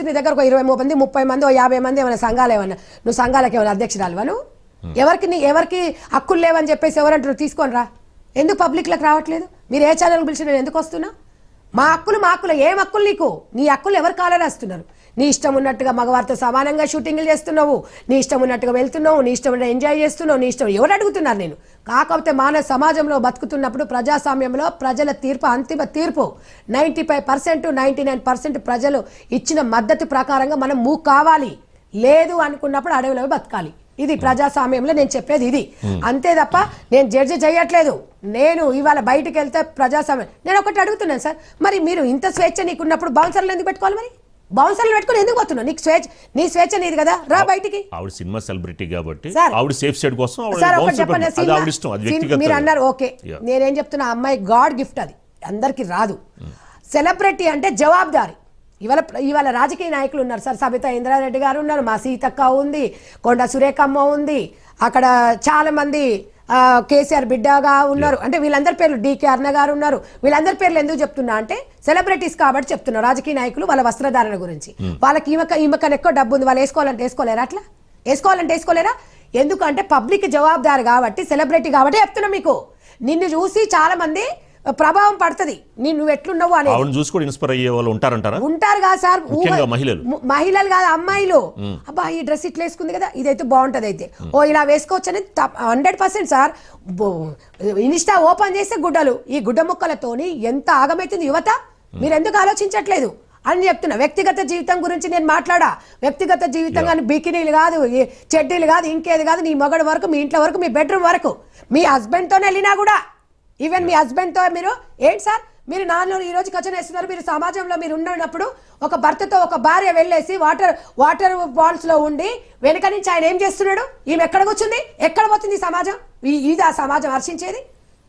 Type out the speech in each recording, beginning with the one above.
నీ దగ్గర ఒక 20 మంది 30 మంది 50 మంది ఏమైనా సంఘాలు ఏమన్నా నువ్వు సంఘాలకు ఏమైనా అధ్యక్షురాలువా నువ్వు ఎవరికి హక్కులు లేవని చెప్పేసి ఎవరంటారు తీసుకొని రా ఎందుకు పబ్లిక్లకు రావట్లేదు మీరు ఏ ఛానల్ పిలిచి నేను ఎందుకు వస్తున్నా మా హక్కులు ఏం హక్కులు నీకు నీ హక్కులు ఎవరు కాలరాస్తున్నారు నీ ఇష్టం ఉన్నట్టుగా మగవారితో సమానంగా షూటింగ్లు చేస్తున్నావు నీ ఇష్టం ఉన్నట్టుగా వెళ్తున్నావు నీ ఇష్టం ఎంజాయ్ చేస్తున్నావు నీ ఇష్టం ఎవరు అడుగుతున్నారు నేను కాకపోతే మానవ సమాజంలో బతుకుతున్నప్పుడు ప్రజాస్వామ్యంలో ప్రజల తీర్పు అంతిమ తీర్పు 95% 99% ప్రజలు ఇచ్చిన మద్దతు ప్రకారంగా మనం మూవ్ కావాలి లేదు అనుకున్నప్పుడు అడవిలో బతకాలి ఇది ప్రజాస్వామ్యంలో నేను చెప్పేది ఇది అంతే తప్ప నేను జడ్జి చేయట్లేదు నేను ఇవాళ బయటకు వెళ్తే ప్రజాస్వామ్యం నేను ఒకటి అడుగుతున్నాను సార్ మరి మీరు ఇంత స్వేచ్ఛ నీకున్నప్పుడు బౌన్సర్లు ఎందుకు పెట్టుకోవాలి మరి బౌన్సర్లు పెట్టుకుని ఎందుకు పోతున్నావు నీకు నీ స్వేచ్ఛ నీది కదా రా బయటికి ఆవిడ సినిమా సెలబ్రిటీ కాబట్టి ఆవిడ సేఫ్ సైడ్ కోసం సార్ ఒకటి చెప్పండి మీరు అన్నారు ఓకే నేనేం చెప్తున్నా అమ్మాయి గాడ్ గిఫ్ట్ అది అందరికి రాదు సెలబ్రిటీ అంటే జవాబుదారి ఇవాళ రాజకీయ నాయకులు ఉన్నారు సార్ సబితా ఇంద్రారెడ్డి గారు ఉన్నారు మా సీతక్క ఉంది కొండ సురేఖమ్మ ఉంది అక్కడ చాలా మంది కేసీఆర్ బిడ్డగా ఉన్నారు అంటే వీళ్ళందరి పేర్లు డికే అర్ణ గారు ఉన్నారు వీళ్ళందరి పేర్లు ఎందుకు చెప్తున్నా అంటే సెలబ్రిటీస్ కాబట్టి చెప్తున్నారు రాజకీయ నాయకులు వాళ్ళ వస్త్రధారణ గురించి వాళ్ళకి ఈమెకన్నా ఎక్కువ డబ్బు ఉంది వాళ్ళు వేసుకోలేరా అట్లా వేసుకోలేరా ఎందుకంటే పబ్లిక్ జవాబుదారు కాబట్టి సెలబ్రిటీ కాబట్టి చెప్తున్నా మీకు నిన్ను చూసి చాలా మంది ప్రభావం పడుతుంది నువ్వు ఎట్లున్నావు అని చూసుకొని ఇన్స్పైర్ అయ్యే వాళ్ళు ఉంటారు కదా సార్ మహిళలు కాదు అమ్మాయిలు అబ్బా ఈ డ్రెస్ ఇట్లా వేసుకుంది కదా ఇదైతే బాగుంటది అయితే ఇలా వేసుకోవచ్చు అని 100% సార్ ఇన్స్టా ఓపెన్ చేస్తే గుడ్డలు ఈ గుడ్డ ముక్కలతోని ఎంత ఆగమైతుంది యువత మీరు ఎందుకు ఆలోచించట్లేదు అని చెప్తున్నా వ్యక్తిగత జీవితం గురించి నేను మాట్లాడా వ్యక్తిగత జీవితం కానీ బికినీలు కాదు చెడ్డీలు కాదు ఇంకేది కాదు నీ మొగడు వరకు మీ ఇంట్లో వరకు మీ బెడ్రూమ్ వరకు మీ హస్బెండ్తోనే వెళ్ళినా కూడా ఈవెన్ మీ హస్బెండ్తో మీరు ఏంటి సార్ మీరు నాన్న ఈ రోజు కచన వేస్తున్నారు మీరు సమాజంలో మీరు ఉన్నప్పుడు ఒక భర్తతో ఒక భార్య వెళ్ళేసి వాటర్ ఫాల్స్ లో ఉండి వెనక నుంచి ఆయన ఏం చేస్తున్నాడు ఈమె ఎక్కడ కూర్చుంది ఎక్కడ పోతుంది సమాజం ఇది ఆ సమాజం హర్షించేది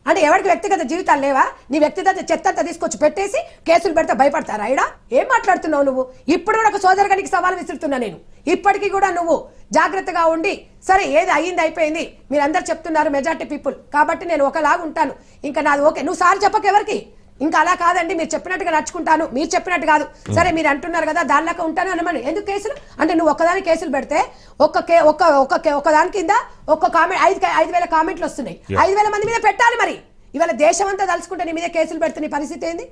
అంటే ఎవరికి వ్యక్తిగత జీవితాలు లేవా నీ వ్యక్తిగత చెత్తంతా తీసుకొచ్చి పెట్టేసి కేసులు పెడితే భయపడతారా అయినా ఏం మాట్లాడుతున్నావు నువ్వు ఇప్పుడు కూడా ఒక సోదరుగానికి సవాల్ విసురుతున్నా నేను ఇప్పటికీ కూడా నువ్వు జాగ్రత్తగా ఉండి సరే ఏది అయ్యింది అయిపోయింది మీరందరూ చెప్తున్నారు మెజార్టీ పీపుల్ కాబట్టి నేను ఒకలాగా ఉంటాను ఇంకా నాది ఓకే నువ్వు సార్ చెప్పక ఎవరికి ఇంకా అలా కాదండి మీరు చెప్పినట్టుగా నడుచుకుంటాను మీరు చెప్పినట్టు కాదు సరే మీరు అంటున్నారు కదా దానిలాగా ఉంటాను అనమని ఎందుకు కేసులు అంటే నువ్వు ఒక్కదాని కేసులు పెడితే ఒక్క దాని కింద ఒక్క కామెంట్ 5,000 కామెంట్లు వస్తున్నాయి 5,000 మంది మీద పెట్టాలి మరి ఇవాళ దేశం అంతా తలుచుకుంటే నీ మీద కేసులు పెడితే నీ పరిస్థితి ఏంది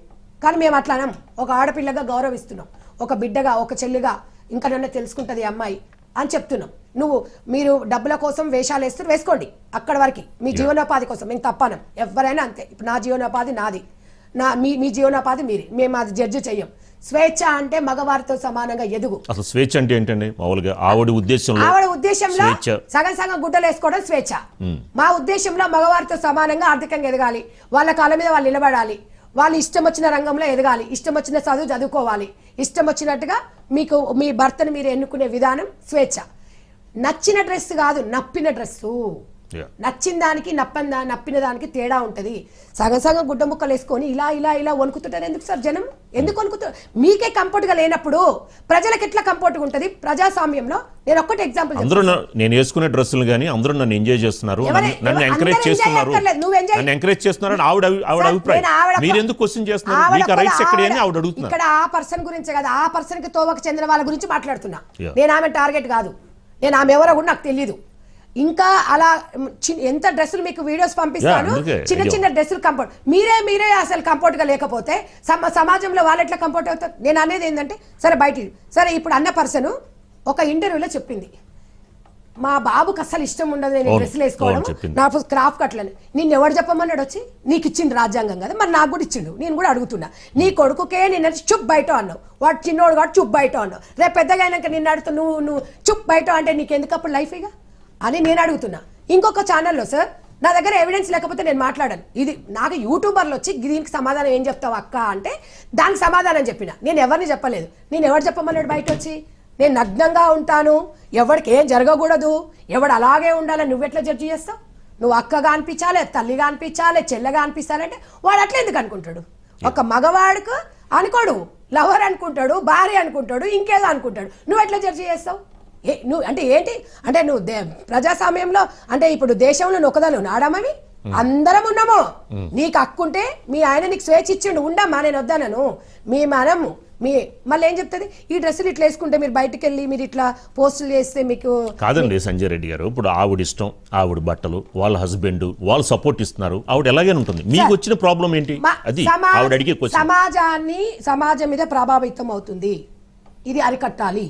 కానీ మేము అట్లానం ఒక ఆడపిల్లగా గౌరవిస్తున్నాం ఒక బిడ్డగా ఒక చెల్లిగా ఇంకా నన్ను తెలుసుకుంటుంది అమ్మాయి అని చెప్తున్నాం మీరు డబ్బుల కోసం వేషాలు వేస్తారు వేసుకోండి అక్కడ వరకు మీ జీవనోపాధి కోసం మేము తప్పనం ఎవరైనా అంతే ఇప్పుడు నా జీవనోపాధి నాది మీ జీవనోపాధి మీరే మేము అది జడ్జి చెయ్యం స్వేచ్ఛ అంటే మగవారితో సమానంగా ఎదుగు అసలు స్వేచ్ఛ అంటే ఏంటండి మామూలుగా ఆవిడ ఉద్దేశంలో సగం గుడ్డలు వేసుకోవడం స్వేచ్ఛ మా ఉద్దేశంలో మగవారితో సమానంగా ఆర్థికంగా ఎదగాలి వాళ్ళ కాళ్ళ మీద వాళ్ళు నిలబడాలి వాళ్ళు ఇష్టం వచ్చిన రంగంలో ఎదగాలి ఇష్టం వచ్చిన చదువుకోవాలి ఇష్టం వచ్చినట్టుగా మీకు మీ భర్తను మీరు ఎన్నుకునే విధానం స్వేచ్ఛ నచ్చిన డ్రెస్ కాదు నప్పిన డ్రెస్సు నచ్చిన దానికి నప్పిన దానికి తేడా ఉంటది సగం గుడ్డ ముక్కలు వేసుకొని ఇలా వణుకుతుంటారు ఎందుకు సార్ జనం ఎందుకు వణుకుతారు మీకే కంఫర్ట్ గా లేనప్పుడు ప్రజలకు ఎట్లా కంఫర్ట్ గా ఉంటది ప్రజాస్వామ్యంలో నేను ఒక్కటి ఎగ్జాంపుల్ అందరూ నేను వేసుకునే డ్రెస్సులు గానీ అందరూ నన్ను ఎంజాయ్ చేస్తున్నారు నన్ను ఎంకరేజ్ చేస్తున్నారు ఆవిడ అభిప్రాయం మీరు ఎందుకు క్వశ్చన్ చేస్తున్నారు మీకు రైట్స్ ఎక్కడే అని ఆవిడ అడుగుతున్నారు ఇక్కడ ఆ పర్సన్ గురించే కదా ఆ పర్సన్ కి తోవకు చెందిన వాళ్ళ గురించి మాట్లాడుతున్నా నేను ఆమె టార్గెట్ కాదు నేను ఆమె ఎవరో కూడా నాకు తెలియదు ఇంకా అలా ఎంత డ్రెస్సులు మీకు వీడియోస్ పంపిస్తాను చిన్న డ్రెస్సులు కంఫర్ట్ మీరే అసలు కంఫర్ట్ గా లేకపోతే సమాజంలో వాళ్ళు ఎట్లా కంఫర్ట్ అవుతారు నేను అనేది ఏంటంటే సరే ఇప్పుడు అన్న పర్సన్ ఒక ఇంటర్వ్యూలో చెప్పింది మా బాబుకి అసలు ఇష్టం ఉండదు నేను డ్రెస్సులు వేసుకోవడం నాకు క్రాఫ్ట్ కట్లని నిన్ను ఎవడు చెప్పమన్నాడు వచ్చి నీకు ఇచ్చింది రాజ్యాంగం కదా మరి నాకు కూడా ఇచ్చిండు నేను కూడా అడుగుతున్నా నీ కొడుకుకే నిన్న చుప్ బయట అన్నావు వాడు చిన్నోడు కాబట్టి చుప్ బయట అన్నావు రేపు పెద్దగా అయినాక నిన్ను అడుగుతూ నువ్వు చుప్ బయట అంటే నీకు ఎందుకు అప్పుడు లైఫ్ ఇక అని నేను అడుగుతున్నా ఇంకొక ఛానల్లో సార్ నా దగ్గర ఎవిడెన్స్ లేకపోతే నేను మాట్లాడాను ఇది నాకు యూట్యూబర్లు వచ్చి దీనికి సమాధానం ఏం చెప్తావు అక్క అంటే దానికి సమాధానం చెప్పిన నేను ఎవరిని చెప్పలేదు నేను ఎవరు చెప్పమన్నాడు బయట వచ్చి నేను నగ్నంగా ఉంటాను ఎవరికి ఏం జరగకూడదు ఎవడు అలాగే ఉండాలని నువ్వెట్లా జడ్జి చేస్తావు నువ్వు అక్కగా అనిపించాలి తల్లిగా అనిపించాలి చెల్లెగా అనిపించాలంటే వాడు అట్లా ఎందుకు అనుకుంటాడు ఒక మగవాడికి అనుకోడు లవర్ అనుకుంటాడు భార్య అనుకుంటాడు ఇంకేదో అనుకుంటాడు నువ్వు ఎట్లా జడ్జి చేస్తావు నువ్వు అంటే ఏంటి అంటే నువ్వు ప్రజాస్వామ్యంలో అంటే ఇప్పుడు దేశంలో నొక్కదాలు నాడమవి అందరం ఉన్నాము నీకు హక్కుంటే మీ ఆయన నీకు స్వేచ్ఛ ఇచ్చిండు ఉండమ్మా నేను వద్దానను మీ మనము మళ్ళీ ఏం చెప్తుంది ఈ డ్రెస్సులు ఇట్లా వేసుకుంటే మీరు బయటకు వెళ్ళి మీరు ఇట్లా పోస్టులు చేస్తే మీకు కాదండి సంజయ్ రెడ్డి గారు. ఇప్పుడు ఆవిడ ఇష్టం, ఆవిడ బట్టలు, వాళ్ళ హస్బెండ్ వాళ్ళు సపోర్ట్ ఇస్తున్నారు, ఆవిడ ఎలాగే ఉంటుంది. మీకు వచ్చిన ప్రాబ్లం ఏంటి? అది ఆవిడ అడిగే సమాజం మీద ప్రభావితం అవుతుంది, ఇది అరికట్టాలి.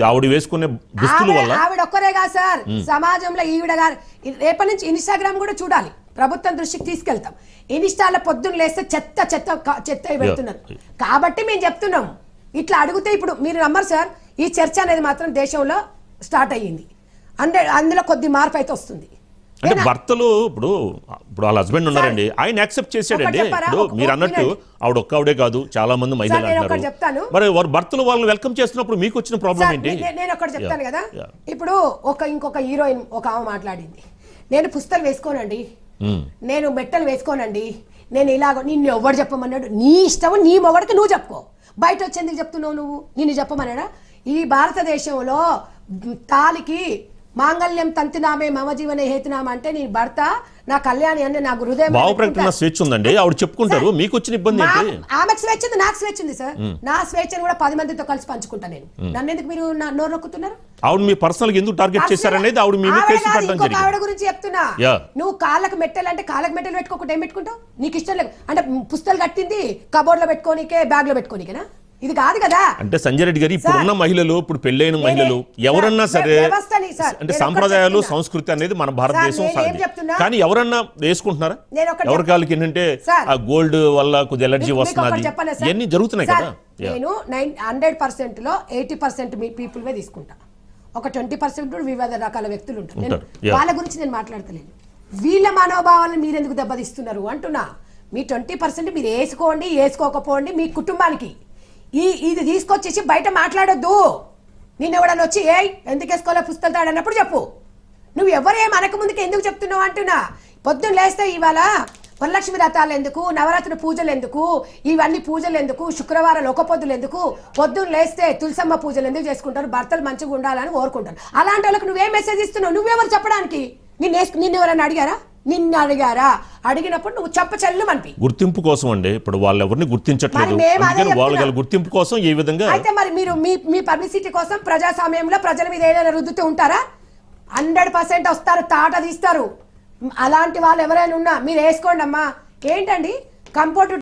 ఆవిడ వేసుకునే దుస్తుల వల్ల ఆవిడ ఒక్కరే కాదు సార్, సమాజంలో ఈవిడ గారు రేపటి నుంచి ఇన్స్టాగ్రామ్ కూడా చూడాలి, ప్రభుత్వం దృష్టికి తీసుకెళ్తాం. ఇన్స్టాలో పొద్దున్న లేస్తే చెత్త చెత్త చెత్త పెడుతున్నారు. కాబట్టి మేము చెప్తున్నాం, ఇట్లా అడిగితే ఇప్పుడు మీరు నమ్మరు సార్, ఈ చర్చ అనేది మాత్రం దేశంలో స్టార్ట్ అయ్యింది. అందులో కొద్ది మార్పు అయితే వస్తుంది. అంటే భర్తలు ఇప్పుడు వాళ్ళ హస్బెండ్ ఉన్నారండి, ఆయన యాక్సెప్ట్ చేశాడండి. ఇప్పుడు మీరు అన్నట్టు ఆవిడ ఒక్కవిడే కాదు, చాలా మంది మహిళలు అంటారు. మరి వారు భర్తలు వాళ్ళని వెల్కమ్ చేస్తున్నప్పుడు మీకు వచ్చిన ప్రాబ్లం ఏంటి? నేను ఒకటి చెప్తాను కదా. ఇప్పుడు ఇంకొక హీరోయిన్ ఒక ఆమె మాట్లాడింది, నేను పుస్తలు వేసుకోనండి, నేను మెట్టలు వేసుకోనండి, నేను ఇలాగ నిన్ను ఎవరు చెప్పమన్నాడు, నీ ఇష్టం, నీ మొగడికి నువ్వు చెప్పుకో, బయట వచ్చేందుకు చెప్తున్నావు నువ్వు, నిన్ను చెప్పమన్నాడా? ఈ భారతదేశంలో తాలికి మాంగళ్యం తంతినామే మమ జీవనే హేతునామా అంటే నీ భర్త నా కళ్యాణి అని నాకు హృదయం ప్రకటన స్వేచ్ఛ ఉందండి, ఆవిడ చెప్పుకుంటారు. మీకు వచ్చిన ఇబ్బంది ఏంటి? ఆమెకు స్వేచ్ఛ ఉంది, నాకు స్వేచ్ఛ ఉంది సార్. నా స్వేచ్ఛను కూడా 10 మందితో కలిసి పంచుకుంటా నేను. నన్ను ఎందుకు మీరు నోరు నొక్కుతున్నారు? ఆవిడ మీ పర్సనల్ ఎందుకు టార్గెట్ చేశారనేది ఆవిడ మీ మీద కేసు పెట్టడం జరిగింది. ఆవిడ గురించి చెప్తున్నా. నువ్వు కాళ్ళకు మెట్టెలు అంటే కాళ్ళకు మెట్టెలు పెట్టుకోకుండా ఏం పెట్టుకుంటావు? నీకు ఇష్టం లేదు అంటే పుస్తలు కట్టింది కబోర్డ్ లో పెట్టుకోనికే, బ్యాగ్ లో పెట్టుకోనికేనా? ఇది కాదు కదా. అంటే సంజయ్ రెడ్డి గారు ఇప్పుడున్న మహిళలు, ఇప్పుడు పెళ్ళైన మహిళలు ఎవరన్నా సరే, అంటే సంప్రదాయాలు సంస్కృతి అనేది మన భారతదేశం, కానీ ఎవరన్నా వేసుకుంటున్నారా? ఎవరి కాళ్ళకి ఏంటంటే ఆ గోల్డ్ వల్ల కొద్ది ఎలర్జీ వస్తున్నది, ఇవన్నీ జరుగుతున్నాయి కదా. నేను 100% లో 80% మీ పీపుల్ వే తీసుకుంటా, ఒక 20% వివిధ రకాల వ్యక్తులు ఉంటారు. వాళ్ళ గురించి నేను మాట్లాడతలేను. వీళ్ళ మనోభావాలను మీరెందుకు దెబ్బతీస్తున్నారు అంటున్నా. మీ 20% మీరు వేసుకోండి, వేసుకోకపోండి, మీ కుటుంబానికి. ఇది తీసుకొచ్చేసి బయట మాట్లాడొద్దు. నేను ఎవడన్నా వచ్చి ఎందుకు వేసుకోలే పుస్తకాలు తాడన్నప్పుడు చెప్పు. నువ్వు ఎవరేం అనక ముందుకు ఎందుకు చెప్తున్నావు అంటున్నా. పొద్దున్న లేస్తే ఇవాళ వరలక్ష్మి వ్రతాలు ఎందుకు, నవరాత్రి పూజలు ఎందుకు, ఇవన్నీ పూజలు ఎందుకు, శుక్రవారాలు ఒక పొద్దులు ఎందుకు, పొద్దున్న లేస్తే తులసమ్మ పూజలు ఎందుకు చేసుకుంటారు, భర్తలు మంచిగా ఉండాలని కోరుకుంటారు. అలాంటి వాళ్ళకి నువ్వేం మెసేజ్ ఇస్తున్నావు? నువ్వెవరు చెప్పడానికి? నిన్ను ఎవరైనా అడిగారా? నిన్ను అడిగారా? అడిగినప్పుడు నువ్వు చెప్పచెల్లు అనిపి. గుర్తింపు కోసం అండి, ఇప్పుడు వాళ్ళు ఎవరిని గుర్తించట్లేదు, వాళ్ళ గుర్తింపు కోసం ఈ విధంగా. అయితే మరి మీరు మీ పబ్లిసిటీ కోసం ప్రజాస్వామ్యంలో ప్రజల మీద ఏదైనా రుద్దుతూ ఉంటారా? 100% వస్తారు, తాట తీస్తారు. అలాంటి వాళ్ళు ఎవరైనా ఉన్నా మీరు వేసుకోండి అమ్మా. ఏంటండి కంపోర్ట్